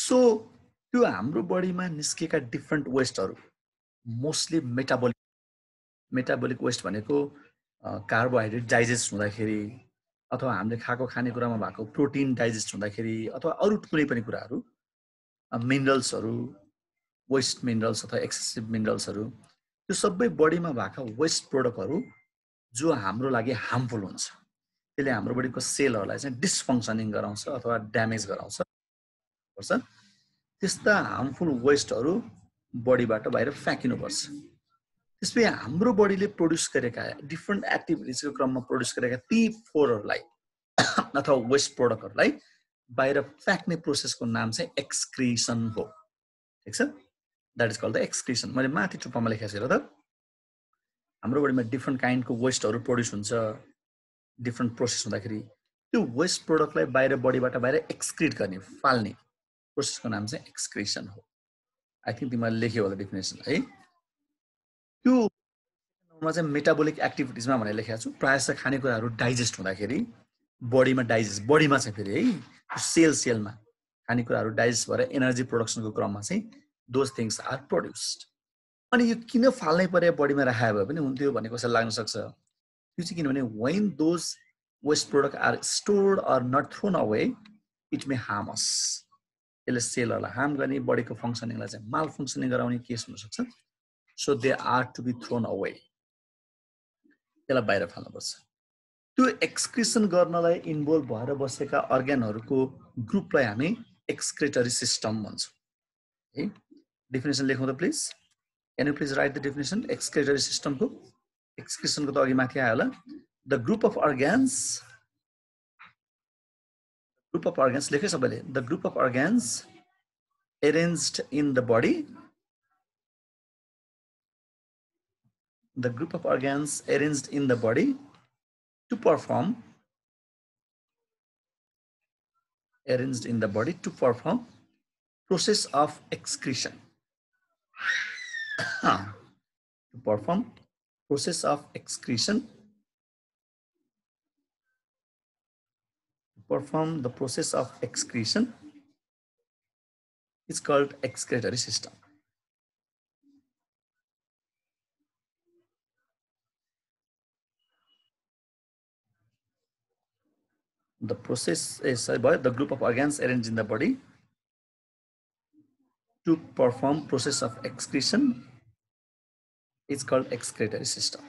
So त्यो हाम्रो बडीमा निस्केका डिफरेन्ट वेस्टहरू मोस्टली मेटाबोलिक वेस्ट भनेको कार्बोहाइड्रेट डाइजेस्ट हुँदाखेरि अथवा हामीले खाएको खानेकुरामा भएको प्रोटिन डाइजेस्ट हुँदाखेरि अथवा अरू कुनै पनि कुराहरू मिनरल्सहरू वेस्ट मिनरल्स अथवा एक्सेसिभ मिनरल्सहरू त्यो सबै बडीमा भएका वेस्ट प्रोडक्टहरू जो हाम्रो लागि हार्मफुल हुन्छ त्यसले हाम्रो बडीको सेलहरूलाई चाहिँ डिसफङ्क्सनिङ गराउँछ अथवा ड्यामेज गराउँछ पर्छ त्यस्ता हार्मफुल वेस्टहरू बडीबाट बाहिर फ्याँकिनुपर्छ त्यसपछि हाम्रो बडीले प्रोड्युस गरेका डिफरेन्ट एक्टिभिटिजको क्रममा प्रोड्युस गरेका ती फोरहरूलाई अथवा वेस्ट प्रोडक्टहरूलाई बाहिर फ्याँक्ने प्रोसेसको नाम चाहिँ एक्सक्रिसन हो ठिक छ द्याट इज कल्ड द एक्सक्रिसन मैले माथि टुप्पामा लेखेको छु त हाम्रो बडीमा डिफरेन्ट काइन्डको वेस्टहरू प्रोड्युस हुन्छ डिफरेन्ट प्रोसेस हुँदाखेरि त्यो वेस्ट प्रोडक्टलाई बाहिर बडीबाट बाहिर एक्सक्रिट गर्ने फाल्ने प्रोसेसको नाम चाहिँ एक्सक्रिसन हो आई थिङ्क तिमीले लेख्यो होला डेफिनेसन है त्यो चाहिँ मेटाबोलिक एक्टिभिटिजमा भनेर लेखेको छु प्रायः जस्तो खानेकुराहरू डाइजेस्ट हुँदाखेरि बडीमा चाहिँ फेरि है सेलमा खानेकुराहरू डाइजेस्ट भएर एनर्जी प्रोडक्सनको क्रममा चाहिँ दोज थिङ्स आर प्रोड्युस्ड अनि यो किन फाल्नै परे बडीमा राखेको भए पनि हुन्थ्यो भन्ने कसैलाई लाग्न सक्छ त्यो चाहिँ किनभने when those waste product are stored or not thrown away it may harm us यसले सेलहरूलाई हार्म गर्ने बडीको फङ्सनिङलाई चाहिँ माल फङ्सनिङ गराउने केस हुनसक्छ so they are to be thrown away त्यसलाई बाहिर फाल्नुपर्छ त्यो एक्सक्रिसन गर्नलाई इन्भल्भ भएर बसेका अर्ग्यानहरूको ग्रुपलाई हामी एक्सक्रिटरी सिस्टम भन्छौँ है डेफिनेसन लेखौँ त please can you please right the definition excretory सिस्टमको एक्सक्रिसनको त अघि माथि आयो होला द ग्रुप अफ अर्ग्यान्स लेखे सबैले the group of organs arranged in the body to perform process of excretion is called excretory system. The process is the group of organs arranged in the body to perform process of excretion is called excretory system.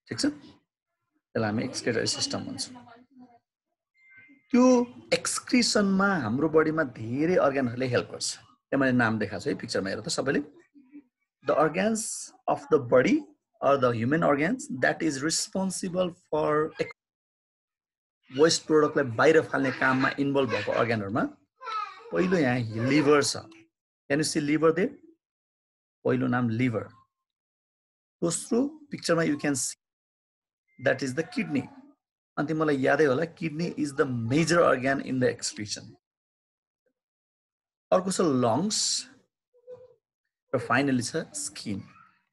ठीक छ त्यसलाई हामी excretory system भन्छौँ त्यो एक्सक्रिसनमा हाम्रो बडीमा धेरै अर्ग्यानहरूले help गर्छ त्यो मैले नाम देखाएको छु है पिक्चरमा हेर त सबैले the organs of the body or the human organs that is responsible for waste प्रोडक्टलाई बाहिर फाल्ने काममा इन्भल्भ भएको अर्ग्यानहरूमा पहिलो यहाँ लिभर छ can you see liver there पहिलो नाम लिभर दोस्रो पिक्चरमा you can see that is the kidney अनि मलाई यादै होला kidney is the major organ in the excretion अर्को छ लङ्स र फाइनली छ स्किन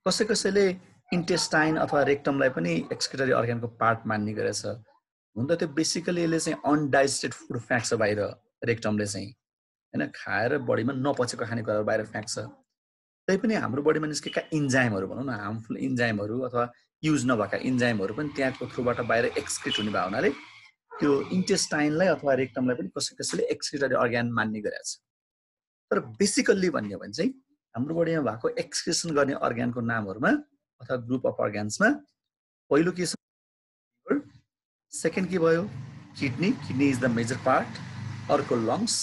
कसैले इन्टेस्टाइन अथवा रेक्टमलाई पनि एक्सक्रिटरी अर्ग्यानको पार्ट मान्ने गरेछ हुन त त्यो बेसिकली यसले चाहिँ अनडाइजेस्टेड फुड फ्याँक्छ बाहिर रेक्टमले चाहिँ हैन खाएर बडीमा नपचेको खानेकुराहरू बाहिर फ्याँक्छ तै पनि हाम्रो बडीमा निस्केका इन्जाइमहरू भनौँ न हार्मफुल इन्जाइमहरू अथवा युज नभएका इन्जाइमहरू पनि त्यहाँको थ्रुबाट बाहिर एक्सक्रिट हुने भए हुनाले त्यो इन्टेस्टाइनलाई अथवा रेक्टमलाई पनि कसैले एक्सक्रिटरी अर्ग्यान मान्ने गरेछ तर बेसिकल्ली भन्यो भने चाहिँ हाम्रो बडीमा भएको एक्सक्रिसन गर्ने अर्ग्यानको नामहरुमा अथवा ग्रुप अफ अर्ग्यान्समा पहिलो के छ लिभर सेकेन्ड के भयो kidney is the major part अर्को लङ्स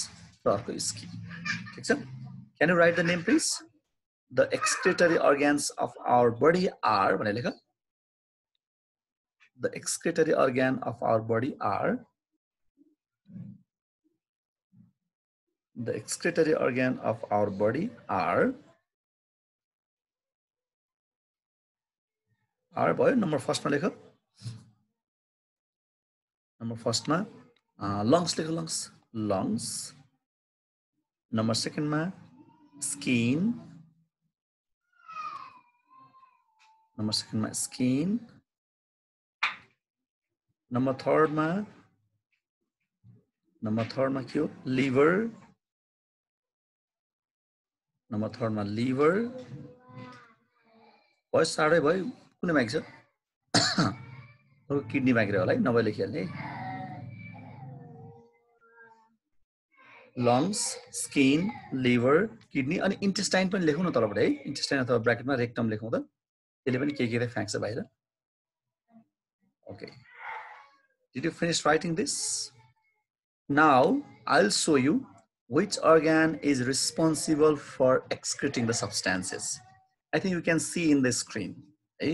र अर्को स्किन ठीक छ can you write the name please the excretory organs of our body are भनेर लेख the excretory organ of our body are the excretory organ of our body are भयो number first मा लेख number first मा lungs लेख lungs number second मा skin number third मा के हो लिभर नम्बर 3 मा लिभर भयो साडै भयो कुनै बाँकी छ अरु किडनी बाँकी रह्यो होला है नभए लेखिहाल्ने लङ्स स्किन लिभर किडनी अनि इन्टेस्टाइन पनि लेखौँ न तलबाट है इन्टेस्टाइन अथवा ब्र्याकेटमा रेक्टम लेखौँ त त्यसले पनि के फ्याँक्छ बाहिर okay did you finish writing this now I'll show you which organ is responsible for excreting the substances. I think you can see in the screen. है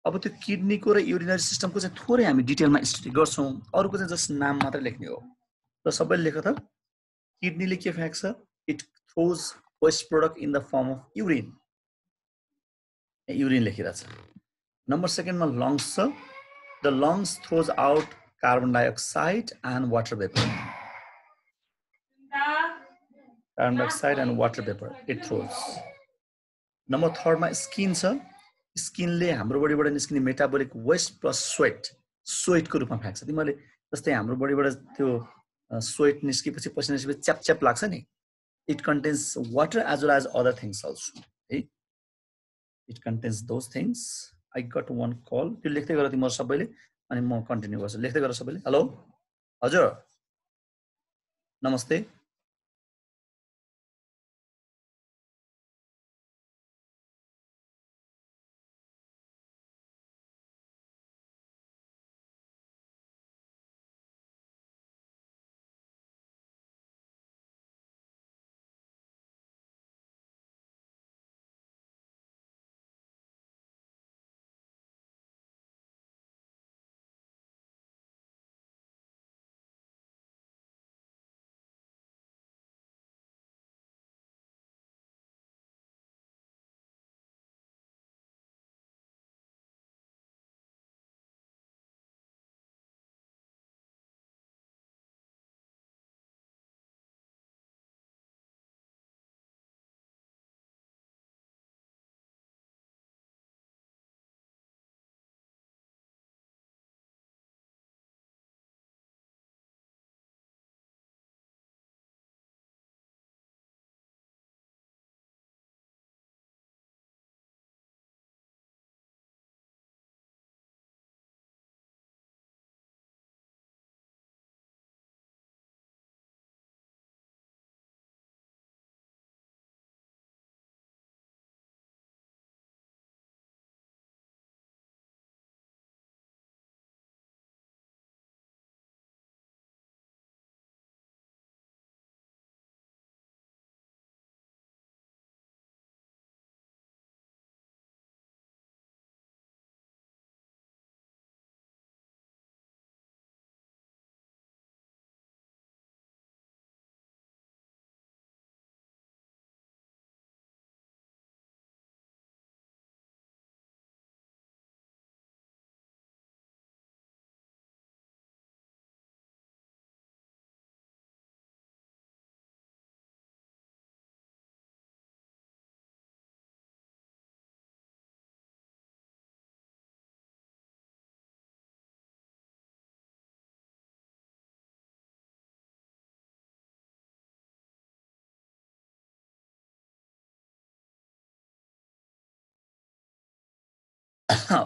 अब त्यो किडनीको र युरिनरी सिस्टमको चाहिँ थोरै हामी डिटेलमा स्टडी गर्छौँ अरूको चाहिँ जस्ट नाम मात्र लेख्ने हो र सबैले लेख त किडनीले के फ्याँक्छ it throws waste product in the form of urine urine लेखिरहेछ नम्बर 2 मा लङ्स छ the lungs throws out carbon dioxide and water vapour carbon dioxide and water vapour it throws number 3 मा स्किन छ स्किनले हाम्रो बडीबाट निस्किने मेटाबोलिक वेस्ट प्लस स्वेटको रूपमा फ्याँक्छ तिमीले जस्तै हाम्रो बडीबाट त्यो स्वेट निस्केपछि पसिना निस्केपछि च्याप च्याप लाग्छ नि it contains water as well as other things also है it contains those things I got one call त्यो लेख्दै गर तिमीहरू सबैले अनि म कन्टिन्यू गर्छु लेख्दै गर सबैले हेलो हजुर नमस्ते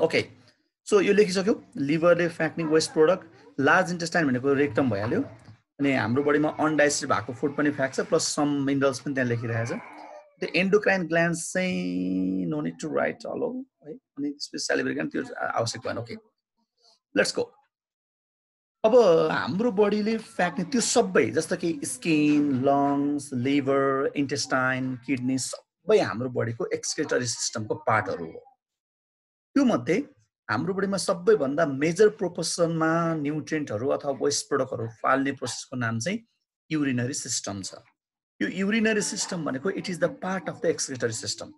ओके सो यो लेखिसक्यो लिभरले फ्याक्ने वेस्ट प्रोडक्ट लार्ज इन्टेस्टाइन भनेको रेक्टम भइहाल्यो अनि हाम्रो बडीमा अनडाइजेस्टेड भएको फुड पनि फ्याक्छ प्लस सम मिनरल्स पनि त्यहाँ लेखिरहेछ त्यो एन्डोक्राइन ग्ल्यान्ड्स चाहिँ no need to write all है अनि त्यसपछि सेलिब्रेट त्यो आवश्यक भएन ओके लेट्स गो अब हाम्रो बडीले फ्याक्ने त्यो सबै जस्तो कि skin lungs liver intestine kidney सबै हाम्रो बडीको एक्सक्रिटरी सिस्टमको पार्टहरू हो त्यो मध्ये हाम्रो बडीमा सबैभन्दा मेजर प्रोपोर्सनमा न्युट्रिएन्टहरू अथवा वेस्ट प्रोडक्टहरू फाल्ने प्रोसेसको नाम चाहिँ युरिनरी सिस्टम छ यो युरिनरी सिस्टम भनेको it is the part of the excretory system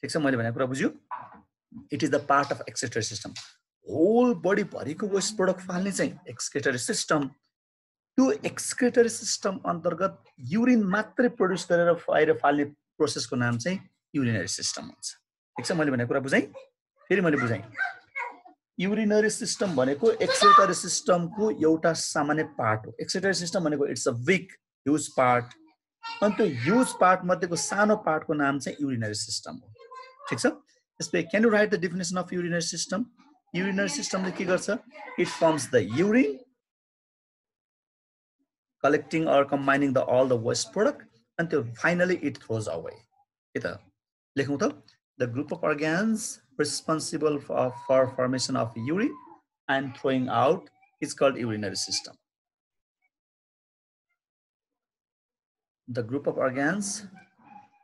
ठिक छ मैले भनेको कुरा बुझ्यो it is the part of excretory system whole body भरिको वेस्ट प्रोडक्ट फाल्ने चाहिँ एक्सक्रिटरी सिस्टम त्यो एक्सक्रिटरी सिस्टम अन्तर्गत युरिन मात्रै प्रड्युस गरेर बाहिर फाल्ने प्रोसेसको नाम चाहिँ युरिनरी सिस्टम हुन्छ ठिक छ मैले भनेको कुरा बुझाइ फेरि मैले बुझाइ युरिनरी सिस्टम भनेको एक्सक्रिटरी सिस्टमको एउटा सामान्य पार्ट हो एक्सक्रिटरी सिस्टम भनेको it's a big huge part अनि त्यो ह्युज पार्ट मध्येको सानो पार्टको नाम चाहिँ युरिनरी सिस्टम हो ठिक छ त्यसपछि can you write the definition of urinary system urinary सिस्टमले के गर्छ it forms the urine collecting or combining all the waste product until finally it throws away. The group of organs responsible for formation of urine and throwing out is called urinary system. The group of organs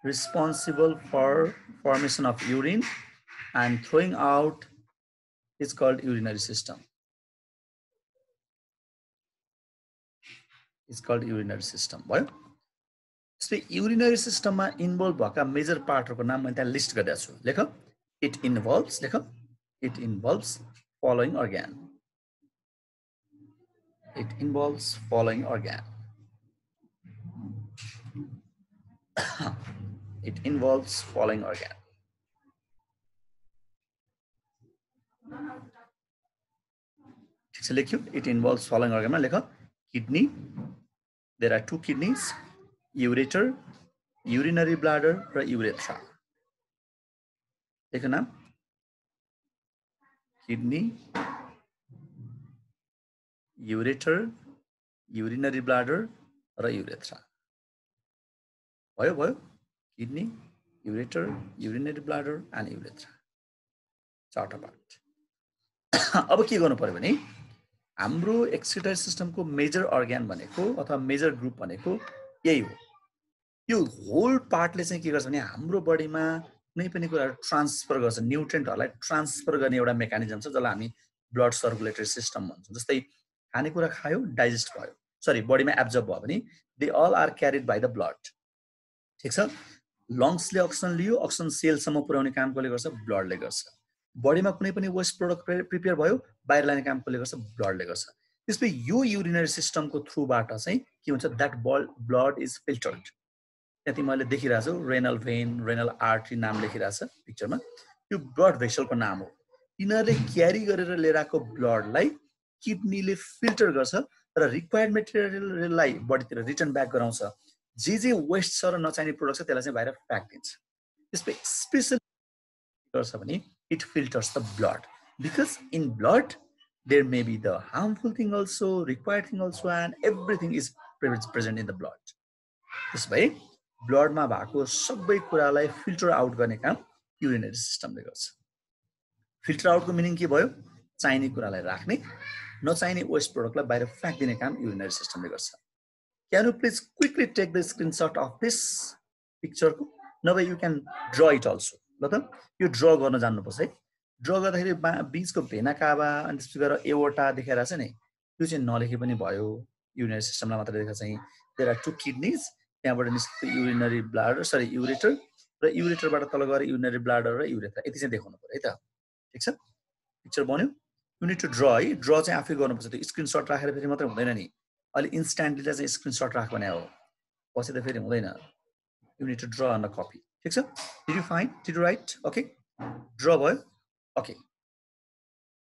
responsible for formation of urine and throwing out is called urinary system. It's called urinary system. Well, so urinary system ma involve bhaka major part ko naam मैले त्यहाँ list गरिदिएको छु लेख it involves following organ it involves following organ it involves following organ ठीक छ लेख्यो it involves following organ मा लेख kidney there are 2 kidneys ureter urinary bladder र urethra लेख नाम kidney ureter urinary bladder र urethra भयो kidney ureter urinary bladder and urethra चारवटा पार्ट अब के गर्नु पर्यो भने हाम्रो एक्सक्रिटरी सिस्टमको मेजर अर्गन भनेको अथवा मेजर ग्रुप भनेको यही हो यो होल पार्टले चाहिँ के गर्छ भने हाम्रो बडीमा कुनै पनि कुरा ट्रान्सफर गर्छ न्युट्रिएन्टहरुलाई ट्रान्सफर गर्ने एउटा मेकानिजम छ जसलाई हामी ब्लड सर्कुलेटरी सिस्टम भन्छौं जस्तै खानेकुरा खायो डाइजेस्ट भयो सरी बडीमा एब्जर्ब भयो भने they all are carried by the blood ठीक छ लंग्सले अक्सिजन लियो अक्सिजन सेलसम्म पुर्याउने काम कसले गर्छ ब्लडले गर्छ बडीमा कुनै पनि वेस्ट प्रोडक्ट प्रिपेयर भयो बाहिर लाने काम कसले गर्छ ब्लडले गर्छ त्यसपछि यो युरिनरी सिस्टमको थ्रुबाट चाहिँ के हुन्छ दैट ब्लड इज फिल्टर्ड त्यति मैले देखिरहेको छु रेनल भेन रेनल आर्टरी नाम लेखिरहेछ पिक्चरमा यो ब्लड भेसलको नाम हो यिनीहरूले क्यारी गरेर लिएर आएको ब्लडलाई किडनीले फिल्टर गर्छ र रिक्वायर्ड मेटेरियललाई बडीतिर रिटर्न ब्याक गराउँछ जे वेस्ट छ र नचाहिने प्रोडक्ट छ त्यसलाई चाहिँ बाहिर फ्याँकिदिन्छ त्यसपछि स्पेशली गर्छ भने it filters the blood because in blood there may be the harmful thing also required thing also and everything is present in the blood this way blood ma bhako sabai kuralai filter out गर्ने काम urinary system ले गर्छ filter out को meaning के भयो चाहिने कुरालाई राख्ने नचाहिने waste product लाई बाहिर फ्याँक्दिने काम urinary system ले गर्छ can you please quickly take the screenshot of this picture को नभए you can draw it also ल त यो ड्र गर्न जान्नुपर्छ है ड्र गर्दाखेरि बीचको भेना काबा अनि त्यसपछि गएर एओर्टा देखाइरा छ नि त्यो चाहिँ नलेखे पनि भयो युरिनरी सिस्टमलाई मात्र देखाएको चाहिँ देयर आर 2 किडनीज त्यहाँबाट निस्केको युरिनरी ब्लाडर सरी युरेटर र युरेटरबाट तल गएर युरिनरी ब्लाडर र युरेथ्रा यति चाहिँ देखाउनु पर्यो है त ठीक छ पिक्चर बन्यो यु नीड टु ड्र है ड्र चाहिँ आफै गर्नुपर्छ त्यो स्क्रिनशट राखेर फेरि मात्र हुँदैन नि अलि इन्स्ट्यान्टली चाहिँ स्क्रिनशट राख भने हो पछि त फेरि हुँदैन you need to draw on the copy ठीक छ did you find did you write okay draw भयो okay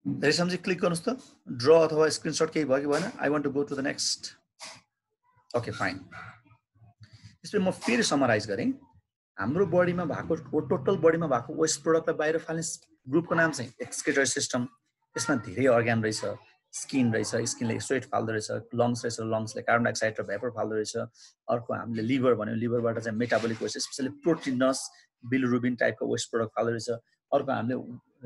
धेरै समझी क्लिक गर्नुस् त ड्र अथवा स्क्रिनशट केही भयो कि भएन I want to go to the next okay fine त्यसपछि म फेरि समराइज गरेँ हाम्रो बडीमा भएको टोटल बडीमा भएको वेस्ट प्रोडक्टलाई बाहिर फाल्ने ग्रुपको नाम चाहिँ एक्सक्रिटरी सिस्टम त्यसमा धेरै अर्गन रहेछ स्किन रहेछ स्किनले स्वेट फाल्दो रहेछ लंग्स रहेछ लंग्सले कार्बन डाइअक्साइड र भेपर फाल्दो रहेछ अर्को हामीले लिभर भन्यो लिभरबाट चाहिँ मेटाबोलिक वेस्ट स्पेशली प्रोटिनस बिलिरुबिन टाइपको वेस्ट प्रोडक्ट फाल्दो रहेछ अर्को हामीले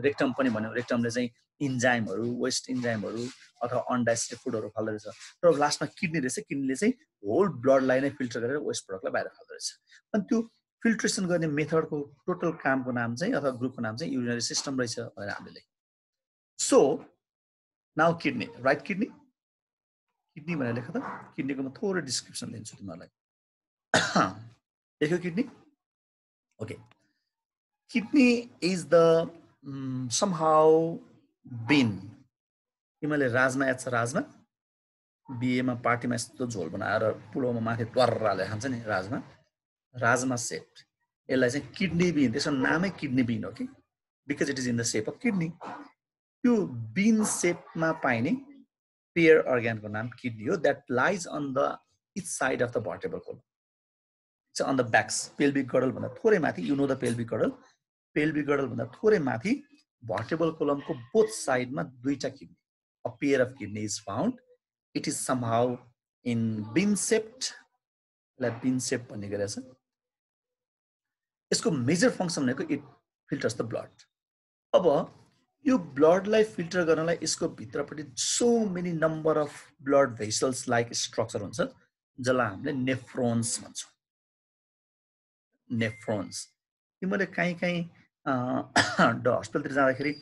रेक्टम पनि भन्यो रेक्टमले चाहिँ इन्जाइमहरू वेस्ट इन्जाइमहरू अथवा अनडाइजेस्टेड फुडहरू फाल्दो रहेछ र लास्टमा किडनी रहेछ किडनीले चाहिँ होल ब्लडलाई नै फिल्टर गरेर वेस्ट प्रोडक्टलाई बाहिर फाल्दो रहेछ अनि त्यो फिल्ट्रेसन गर्ने मेथडको टोटल कामको नाम चाहिँ अथवा ग्रुपको नाम चाहिँ युरिनरी सिस्टम रहेछ भनेर हामीले so now kidney right kidney kidney भनेर लेख त किडनीको म थोरै डिस्क्रिप्सन दिन्छु तिमीहरूलाई लेख्यो kidney okay kidney is the somehow बिन तिमीले राजमा याद छ राजमा बिएमा पार्टीमा यस्तो झोल बनाएर पुलोमा माथि त्वरराले खान्छ नि राजमा राजमा सेप यसलाई चाहिँ किडनी बिन त्यसको नामै किडनी बिन हो कि because it is in the shape of kidney त्यो बिन सेपमा पाइने पेयर अर्गनको नाम किडनी हो that lies on the each side of the vertebral column on the backs pelvic girdle भन्दा थोरै माथि you know the pelvic girdle भन्दा थोरै माथि भर्टेबल कोलमको बोथ साइडमा दुईटा kidney a pair of kidney is found it is somehow in bean shaped भन्ने गरेछ यसको मेजर फंक्सन भनेको इट फिल्टर्स द ब्लड अब यो ब्लडलाई फिल्टर गर्नलाई यसको भित्रपट्टि so many number of blood vessels like structure हुन्छ जसलाई हामीले नेफ्रोन्स भन्छौँ नेफ्रोन्स तिमीले कहीँ हस्पिटलतिर जाँदाखेरि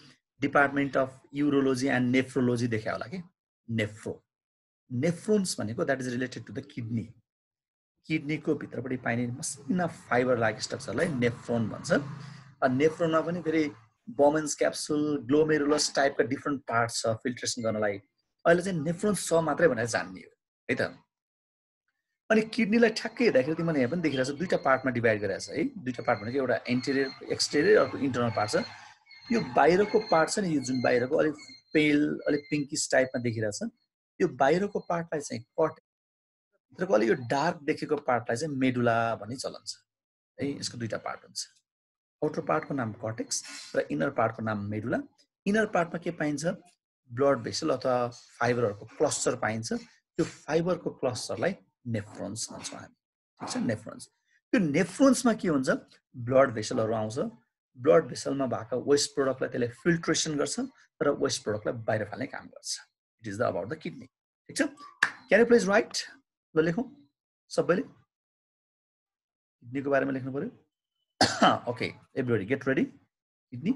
department of urology and nephrology देखायो होला कि नेफ्रोन्स भनेको that is related to the किडनीको भित्रपट्टि पाइने मसिना फाइबर लाइक स्ट्रक्चरलाई नेफ्रोन भन्छ नेफ्रोनमा पनि फेरि बोमेन्स क्याप्सुल ग्लोमेरुलस टाइपका डिफ्रेन्ट पार्ट्स छ फिल्ट्रेसन गर्नलाई अहिले चाहिँ नेफ्रोन्स छ मात्रै भनेर जान्ने हो है त अनि किडनीलाई ठ्याक्कै हेर्दाखेरि तिमीले यहाँ पनि देखिरहेको छ दुईटा पार्टमा डिभाइड गरेको छ है दुईटा पार्ट भनेको एउटा एन्टेरियर एक्सटेरियर अर्को इन्टर्नल पार्ट छ यो बाहिरको पार्ट छ नि यो जुन बाहिरको अलिक पेल अलिक पिङ्किस टाइपमा देखिरहेको छ यो बाहिरको पार्टलाई चाहिँ भित्रको अलिक यो डार्क देखेको पार्टलाई चाहिँ मेडुला भन्ने चलन छ है यसको दुईटा पार्ट हुन्छ आउटर पार्टको नाम कर्टेक्स र इनर पार्टको नाम मेडुला इनर पार्टमा के पाइन्छ ब्लड भेसल अथवा फाइबरहरूको क्लस्टर पाइन्छ त्यो फाइबरको क्लस्टरलाई नेफ्रोन्स भन्छौँ हामी ठिक छ नेफ्रोन्स त्यो नेफ्रोन्समा के हुन्छ ब्लड भेसलहरू आउँछ ब्लड भेसलमा भएको वेस्ट प्रोडक्टलाई त्यसले फिल्ट्रेसन गर्छ र वेस्ट प्रोडक्टलाई बाहिर फाल्ने काम गर्छ it is the about the kidney ठिक छ क्यान यु प्लिज राइट ल लेखौँ सबैले किडनीको बारेमा लेख्नु पर्यो okay everybody get ready kidney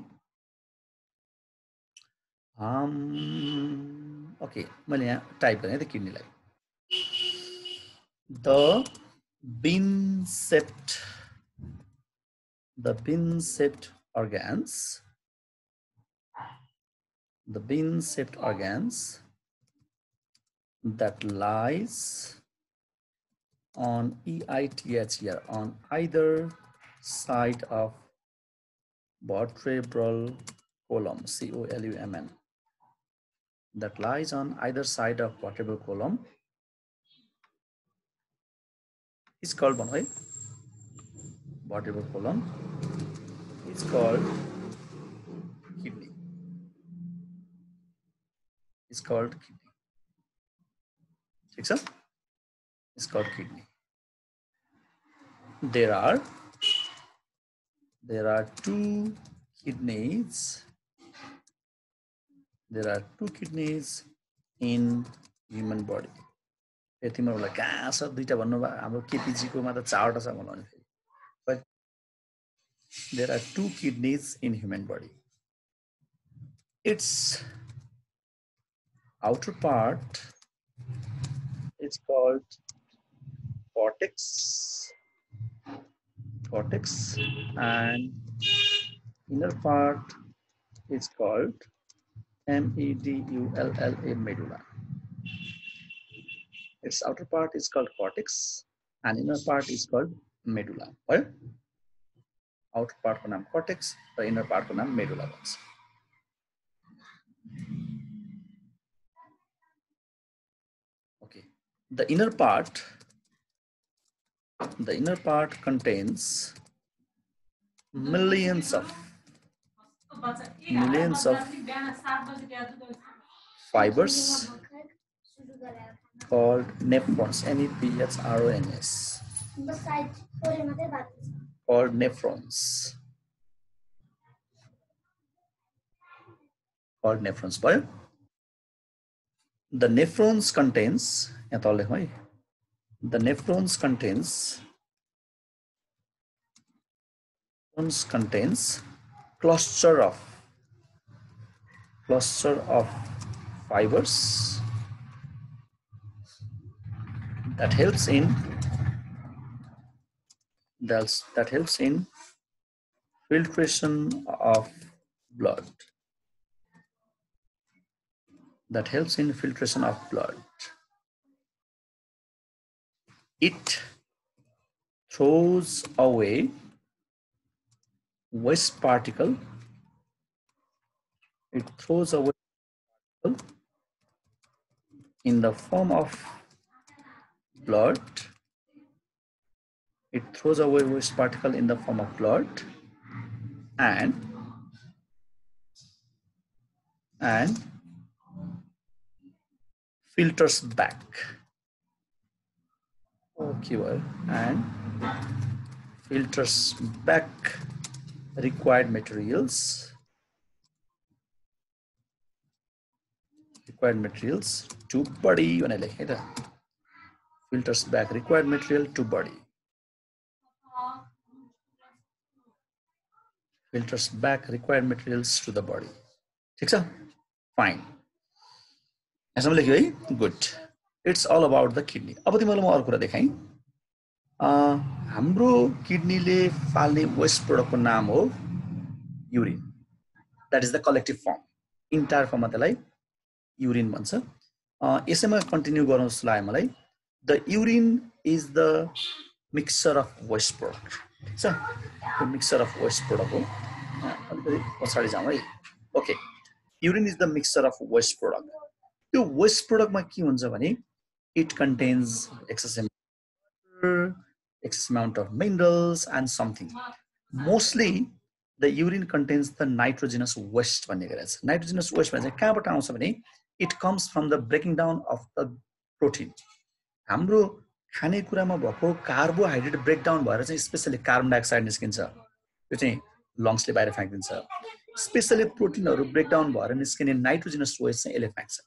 okay मैले यहाँ टाइप गरेँ त किडनीलाई the bean-shaped organs that lies on EITH here on either side of vertebral column COLUMN that lies on either side of vertebral column is called vertebral column is called kidney. It's called kidney. It's called kidney. There are two kidneys. There are two kidneys in human body. तिमीहरूलाई कहाँ छ दुईटा भन्नुभयो हाम्रो केपीजीको मा त चारवटा छ भन्नु फेरि but there are two kidneys in human body its outer part is called cortex and inner part is called medulla medulla. Its outer part is called cortex and inner part is called medulla. Right? Outer part को नाम cortex र inner part को नाम medulla भन्छ. Okay. The inner part contains millions of fibers called nephrons, nephrons. Called nephrons. But the nephrons contains cluster of fibers that helps in filtration of blood. It throws away waste particle. In the form of blood It throws away waste particle in the form of blood and filters back. Okay, well, and filters back required materials to body. When I like it, filters back required material to body. Filters back required materials to the body. ठीक छ? Fine. यसमा लेख्यो है? Good. It's all about the kidney. अब तिमीलाई म अर्को कुरा देखाएँ. हाम्रो किडनीले फाल्ने वेस्ट प्रोडक्टको नाम हो urine. That is the collective form. Entire form त्यसलाई युरिन भन्छ. यसैमा कन्टिन्यू गरौँ जस्तो लाग्यो मलाई. The urine is the mixture of waste product. ठीक छ? The mixture of waste product हो. अलिकति पछाडि जाउँ है. Okay. Urine is the mixture of waste product. त्यो waste product मा के हुन्छ भने it contains excess amount of minerals and something. Mostly the urine contains the nitrogenous waste भन्ने गरेछ. Nitrogenous waste भने कहाँबाट आउँछ भने it comes from the breaking down of the protein. हाम्रो खानेकुरामा भएको कार्बोहाइड्रेट ब्रेकडाउन भएर चाहिँ स्पेशली कार्बन डाइअक्साइड निस्किन्छ. त्यो चाहिँ लङ्सले बाहिर फ्याँकिदिन्छ. स्पेशली प्रोटिनहरु ब्रेकडाउन भएर निस्किने नाइट्रोजनस वेस्ट चाहिँ यसले फ्याँक्छ.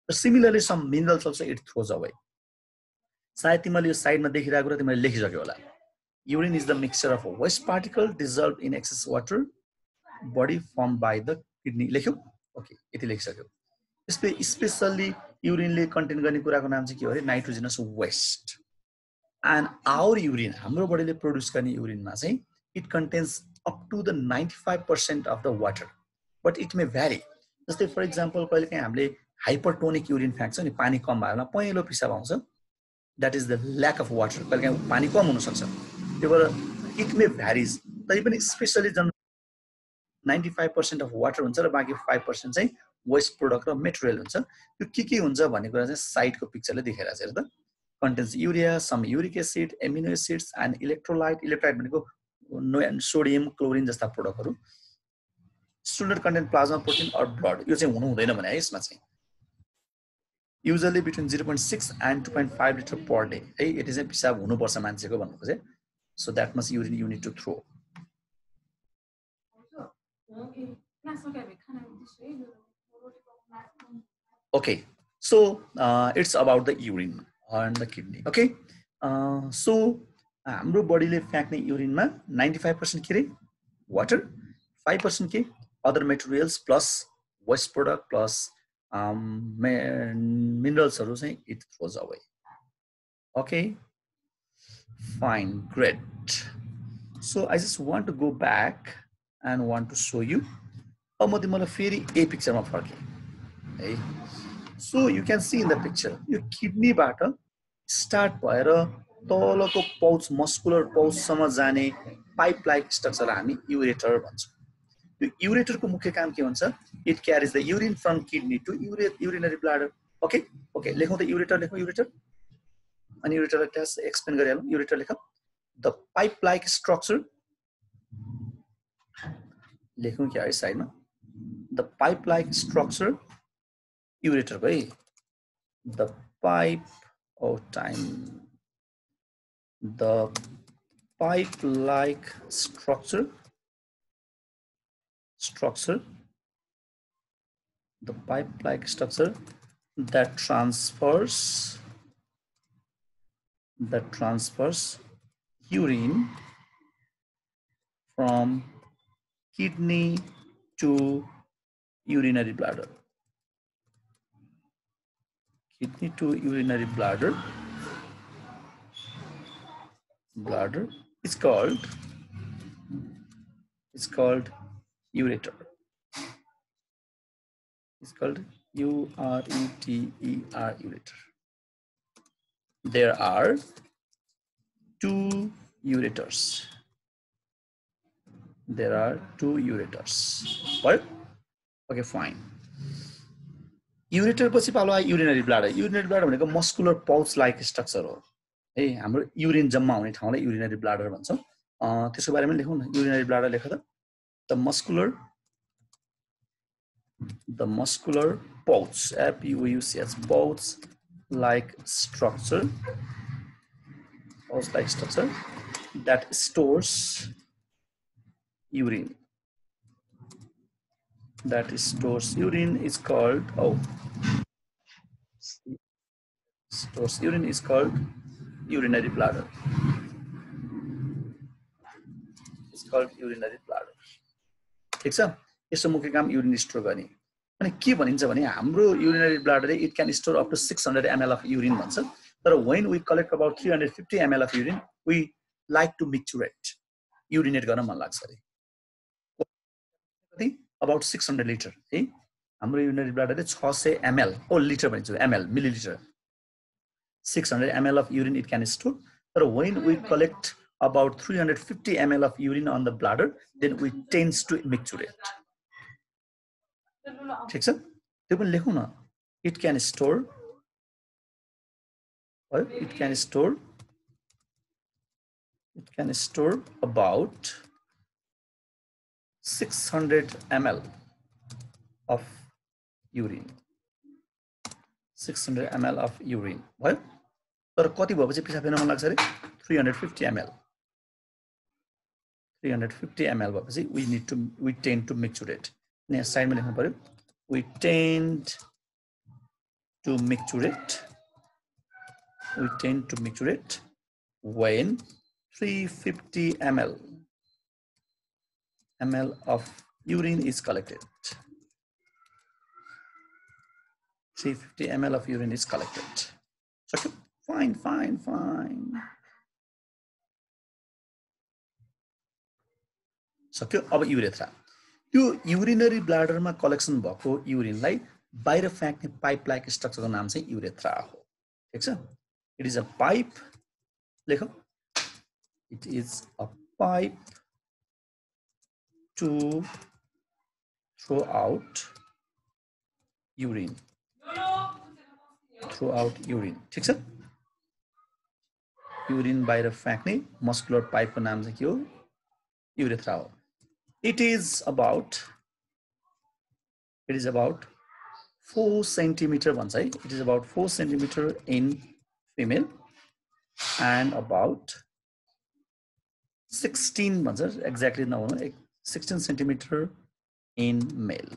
Similarly some minerals also it throws away. सायद तिमीले यो साइडमा देखिरहेको र तिमीले लेखिसक्यो होला. Urine is the mixture of waste particle dissolved in excess water body formed by the kidney. लेख्यौ? ओके, यति लेखिसक्यो. Especially urine ले कन्टेन गर्ने कुराको नाम चाहिँ के हो रे? Nitrogenous waste. And our urine, हाम्रो बडीले प्रोड्युस गर्ने युरिनमा चाहिँ it contains up to the 95% of the water, but it may vary. जस्तै फर एक्जाम्पल कहिलेकाहीँ हामीले हाइपरटोनिक युरिन फ्याँक्छ नि, पानी कम भएर पहेँलो पिसाब आउँछ. That is the lack of water. कहिलेकाहीँ पानी कम हुन सक्छ. त्यो भएर it may varies. तै पनि स्पेशली जन 95% of water हुन्छ र बाँकी 5% चाहिँ वेस्ट प्रोडक्ट र मेटेरियल हुन्छ. त्यो के हुन्छ भन्ने कुरा चाहिँ साइडको पिक्चरले देखाइरहेको छ. हेर त. Contains urea, some uric acid, amino acids, and electrolyte. Electrolyte भनेको सोडियम, क्लोरिन जस्ता प्रोडक्टहरु. Student contain plasma protein or blood. यो चाहिँ हुनु हुँदैन भने है यसमा चाहिँ. Usually between 0.6 and 2.5 liter per day. है यति चाहिँ पिसाब हुनुपर्छ मान्छेको भन्नु खोजे. So that much urine you need to throw. Okay, so it's about the urine and the kidney. Okay, so हाम्रो बडीले फ्याँक्ने युरिनमा 95% के रे? वाटर, 5% के other materials plus waste product plus minerals हरु चाहिँ it throws away. Okay, fine, great. So I just want to go back and want to show you. अब म तिमीलाई फेरि ए पिक्चरमा फर्के है. So you can see in the picture यो kidney बाट स्टार्ट भएर तलको पाउच, मस्कुलर पाउच सम्म जाने पाइप लाइक स्ट्रक्चर हामी युरेटर भन्छौं. यो युरेटरको मुख्य काम के हुन्छ? It carries the urine from kidney to urinary bladder. Okay, okay, लेखौं त युरेटर लेखौं. युरेटर अनि युरेटरलाई टेस्ट एक्सप्लेन गरिहालौं. युरेटर लेखौं. The pipe like structure लेखौं क्या है साइडमा? The pipe like structure ureter by the pipe the pipe like structure the pipe like structure that transfers urine from kidney to urinary bladder. Kidney to urinary bladder is called ureter. It's called ureter, ureter. There are two ureters. Right? Okay, fine. Ureter पछि पालो आयो urinary bladder. Urinary bladder भनेको muscular pouch like structure हो. है हाम्रो urine जम्मा हुने ठाउँलाई युरिनरी ब्लाडर भन्छौँ त्यसको बारेमा लेखौँ न युरिनरी ब्लाडर लेख त the muscular pouch pouch pouch like structure that stores urine is called urinary bladder. It's called urinary bladder. ठीक छ यसो मुख्य काम युरिन स्टोर गर्ने अनि के भनिन्छ भने हाम्रो urinary bladder it can store up to 600 ml of urine भन्छ तर when we collect about 350 ml of urine we like to micturate urinate गर्न मन लाग्छ अरे कति about 600 liter है हाम्रो urinary bladder ले 600 ml लिटर भनिन्छ ml milliliter 600 ml of urine it can store but when we collect about 350 ml of urine on the bladder then we tends to micturate ठीक छ त्यो पनि लेखौँ न it can store about 600 ml of urine 600 ml of urine भयो तर कति भएपछि पिसाब फेर्न मन लाग्छ रे 350 ml भएपछि we tend to micturate यहाँ साइडमा लेख्नु पर्यो we tend to micturate when 350 ml of urine is collected. 350 ml of urine is collected. So fine. सक्यो अब युरेथ्रा त्यो युरिनरी ब्लाडरमा कलेक्सन भएको युरिनलाई बाहिर फ्याँक्ने पाइप लाइक स्ट्रक्चरको नाम चाहिँ युरेथ्रा हो ठीक छ इट इज अ पाइप लेख it is a pipe to throw out urine ठीक छ युरिन बाहिर फ्याँक्ने मस्कुलर पाइपको नाम चाहिँ के हो युरेथ्रा हो It is about 4 centimeter भन्छ है it is about 4 centimeter in female and about 16 भन्छ exactly नभनौँ 16 centimeter in male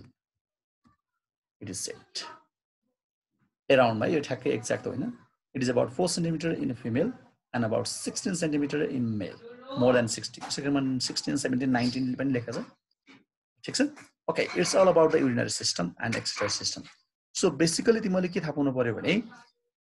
it is said around मा यो ठ्याक्कै एक्ज्याक्ट होइन it is about 4 centimeter in a female and about 16 centimeter in male more than 60 16 17 19 पनि लेखा छ ठीक छ okay it's all about the urinary system and excretory system so basically तिमीले के थाहा पाउनु पर्यो भने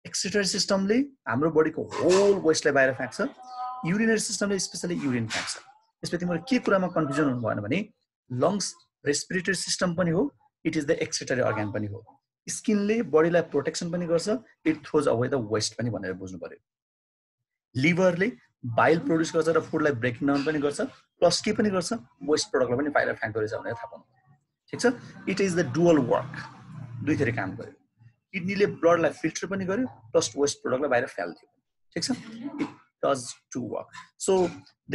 एक्सक्रिटरी सिस्टमले हाम्रो बडीको होल वेस्टलाई बाहिर फ्याँक्छ युरिनरी सिस्टमले स्पेशली युरिन फ्याँक्छ यसमा तिमीले के कुरामा कन्फ्युजन हुनु भएन भने लङ्स रेस्पिरेटरी सिस्टम पनि हो it is the excretory organ पनि हो स्किनले बडीलाई प्रोटेक्सन पनि गर्छ it throws away the waste पनि भनेर बुझ्नु पर्यो लिभरले बाइल प्रोड्युस गर्छ र फुडलाई ब्रेकिङ डाउन पनि गर्छ प्लस के पनि गर्छ वेस्ट प्रोडक्टलाई पनि बाहिर फ्याँक्दो रहेछ भनेर थाहा पाउनु ठीक छ it is the dual work दुई थरी काम गर्यो किडनीले ब्लडलाई फिल्टर पनि गर्यो प्लस वेस्ट प्रोडक्टलाई बाहिर फ्याल्दियो ठीक छ it does to work so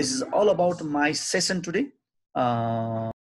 this is all about my session today